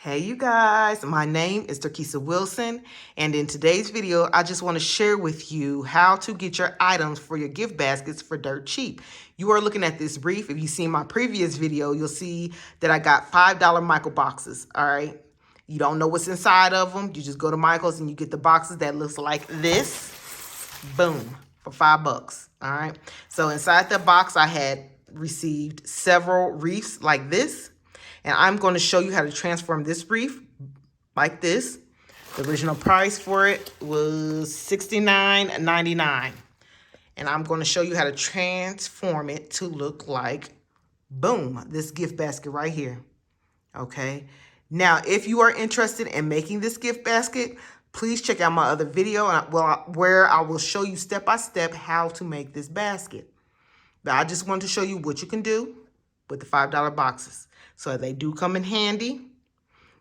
Hey you guys, my name is Turkissa Wilson, and in today's video I just want to share with you how to get your items for your gift baskets for dirt cheap. You are looking at this brief. If you've seen my previous video, you'll see that I got $5 Michael boxes. All right, you don't know what's inside of them, you just go to Michael's and you get the boxes that looks like this. Boom, for $5. All right, so inside the box I had received several wreaths like this. And I'm going to show you how to transform this wreath like this. The original price for it was $69.99. And I'm going to show you how to transform it to look like, boom, this gift basket right here. Okay. Now, if you are interested in making this gift basket, please check out my other video where I will show you step by step how to make this basket. But I just wanted to show you what you can do with the $5 boxes. So they do come in handy.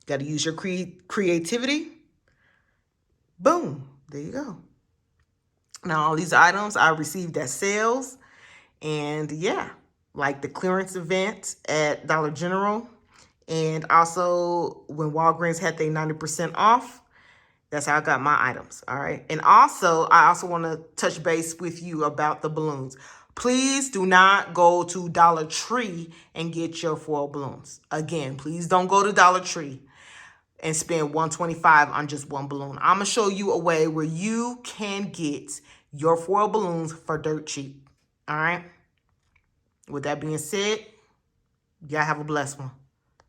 Got to use your creativity. Boom, there you go. Now all these items I received at sales, and yeah, like the clearance event at Dollar General, and also when Walgreens had their 90% off. That's how I got my items, all right? And also, I also want to touch base with you about the balloons. Please do not go to Dollar Tree and get your foil balloons. Again, please don't go to Dollar Tree and spend $125 on just one balloon. I'm going to show you a way where you can get your foil balloons for dirt cheap, all right? With that being said, y'all have a blessed one.